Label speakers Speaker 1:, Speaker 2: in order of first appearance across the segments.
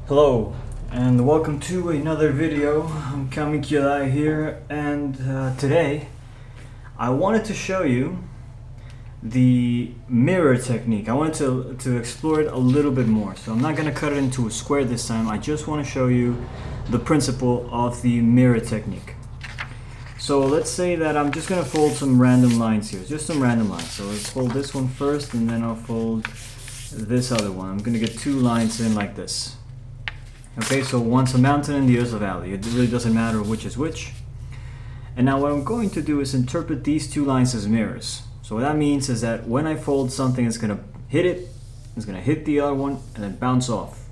Speaker 1: Hello and welcome to another video. I'm Kamikyalai here, and today I wanted to show you the mirror technique. I wanted to explore it a little bit more. So I'm not going to cut it into a square this time. I just want to show you the principle of the mirror technique. So let's say that I'm just going to fold some random lines here, just some random lines. So let's fold this one first and then I'll fold this other one. I'm going to get two lines in like this. Okay, so one's a mountain and the other's a valley. It really doesn't matter which is which. And now what I'm going to do is interpret these two lines as mirrors. So what that means is that when I fold something, it's going to hit it, it's going to hit the other one, and then bounce off.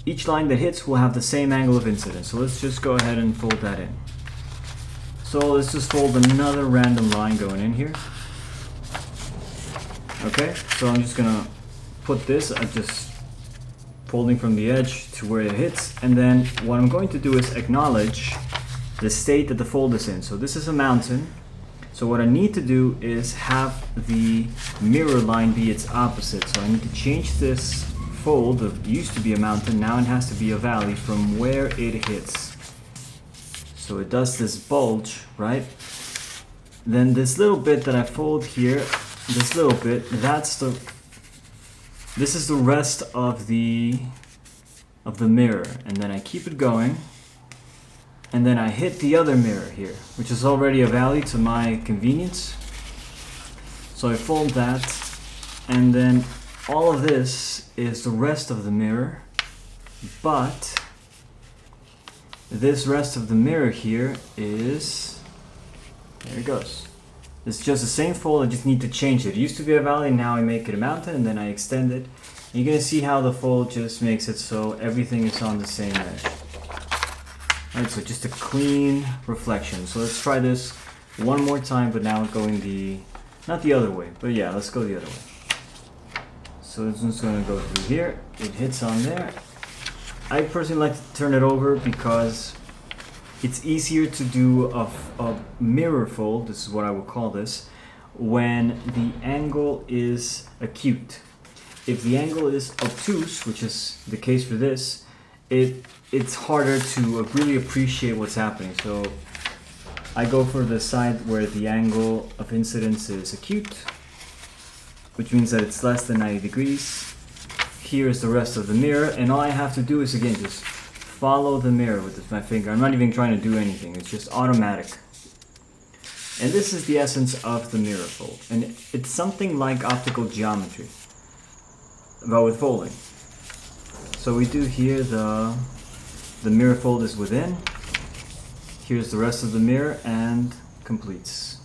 Speaker 1: Each line that hits will have the same angle of incidence. So let's just go ahead and fold that in. So let's just fold another random line going in here. Okay, so I'm just going to put this, folding from the edge to where it hits, and then what I'm going to do is acknowledge the state that the fold is in. So this is a mountain, so what I need to do is have the mirror line be its opposite. So I need to change this fold that used to be a mountain, now it has to be a valley from where it hits. So it does this bulge, right? Then this little bit that I fold here, this little bit, this is the rest of the mirror, and then I keep it going, and then I hit the other mirror here, which is already a valley to my convenience. So I fold that, and then all of this is the rest of the mirror, but this rest of the mirror here is, there it goes. It's just the same fold, I just need to change it. It used to be a valley, now I make it a mountain, and then I extend it. And you're gonna see how the fold just makes it so everything is on the same edge. Alright, so just a clean reflection. So let's try this one more time, but now going not the other way, but yeah, let's go the other way. So this one's gonna go through here, it hits on there. I personally like to turn it over because it's easier to do a mirror fold, this is what I would call this, when the angle is acute. If the angle is obtuse, which is the case for this, it's harder to really appreciate what's happening. So I go for the side where the angle of incidence is acute, which means that it's less than 90 degrees. Here is the rest of the mirror, and all I have to do is, again, just follow the mirror with my finger. I'm not even trying to do anything, it's just automatic. And this is the essence of the mirror fold. And it's something like optical geometry, but with folding. So we do here, the mirror fold is within. Here's the rest of the mirror and completes.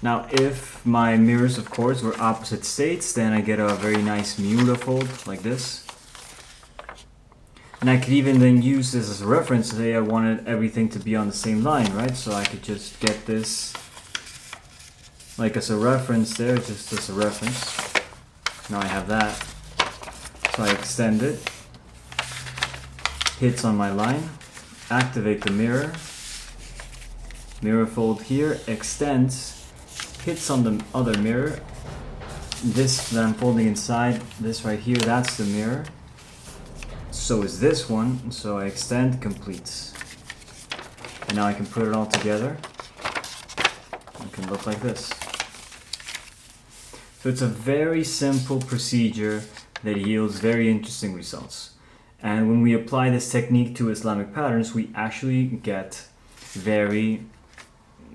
Speaker 1: Now if my mirrors, of course, were opposite states, then I get a very nice Miura fold like this. And I could even then use this as a reference to say I wanted everything to be on the same line, right? So I could just get this like as a reference there, just as a reference. Now I have that. So I extend it, hits on my line, activate the mirror fold here, extends, hits on the other mirror. This that I'm folding inside, this right here, that's the mirror. So is this one, so I extend, completes. And now I can put it all together. It can look like this. So it's a very simple procedure that yields very interesting results. And when we apply this technique to Islamic patterns, we actually get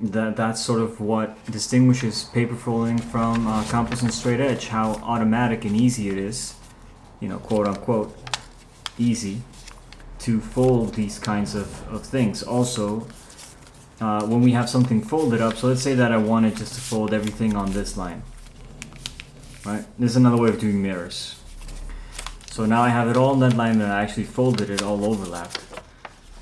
Speaker 1: that's sort of what distinguishes paper folding from compass and straight edge, how automatic and easy it is, quote unquote, easy to fold these kinds of things. Also, when we have something folded up, so let's say that I wanted just to fold everything on this line, right? This is another way of doing mirrors. So now I have it all on that line, and I actually folded it all overlapped.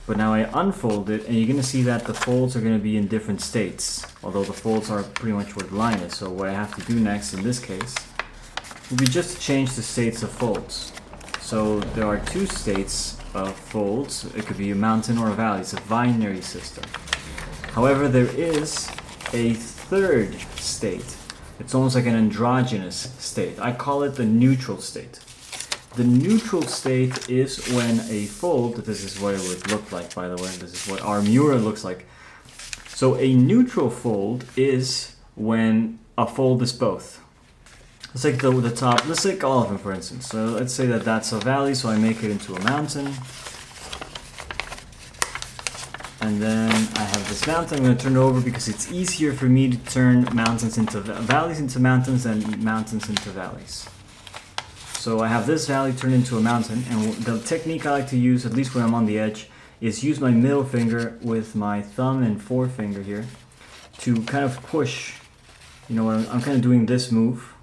Speaker 1: But now I unfold it, and you're going to see that the folds are going to be in different states, although the folds are pretty much where the line is. So what I have to do next in this case would be just to change the states of folds. So there are two states of folds. It could be a mountain or a valley. It's a binary system. However, there is a third state. It's almost like an androgynous state. I call it the neutral state. The neutral state is when a fold, this is what it would look like, by the way, this is what our mirror looks like. So a neutral fold is when a fold is both. Let's take the top, let's take all of them for instance. So let's say that that's a valley, so I make it into a mountain. And then I have this mountain, I'm going to turn it over because it's easier for me to turn mountains into valleys into mountains than mountains into valleys. So I have this valley turned into a mountain, and the technique I like to use, at least when I'm on the edge, is use my middle finger with my thumb and forefinger here to kind of push, you know, I'm kind of doing this move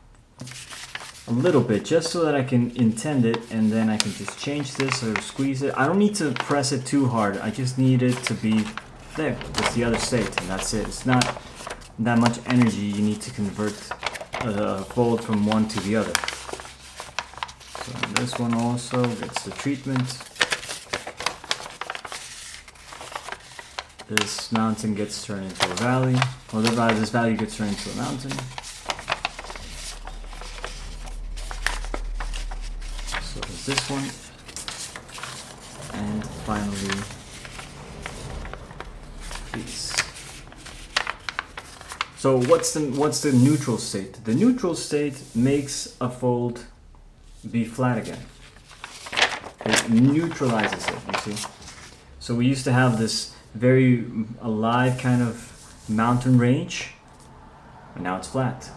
Speaker 1: a little bit just so that I can intend it, and then I can just change this or squeeze it. I don't need to press it too hard, I just need it to be there. That's the other state, and that's it. It's not that much energy you need to convert a fold from one to the other. So this one also gets the treatment. This mountain gets turned into a valley. Well, this valley gets turned into a mountain. So there's this one. And finally, these. So what's the neutral state? The neutral state makes a fold be flat again. It neutralizes it, you see. So we used to have this very alive kind of mountain range, and now it's flat.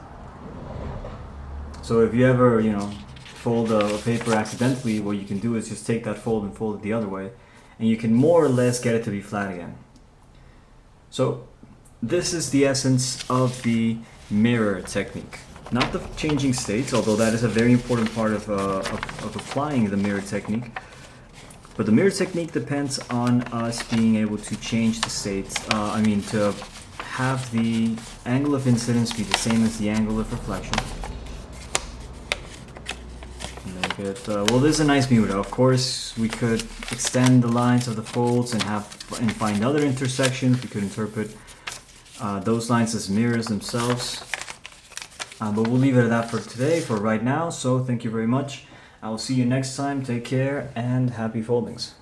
Speaker 1: So if you ever, you know, fold a paper accidentally, what you can do is just take that fold and fold it the other way, and you can more or less get it to be flat again. So this is the essence of the mirror technique. Not the changing states, although that is a very important part of applying the mirror technique. But the mirror technique depends on us being able to change the states. To have the angle of incidence be the same as the angle of reflection. Make it, well, this is a nice mirror. Of course, we could extend the lines of the folds and find other intersections. We could interpret those lines as mirrors themselves. But we'll leave it at that for today, for right now. So thank you very much. I will see you next time. Take care and happy foldings.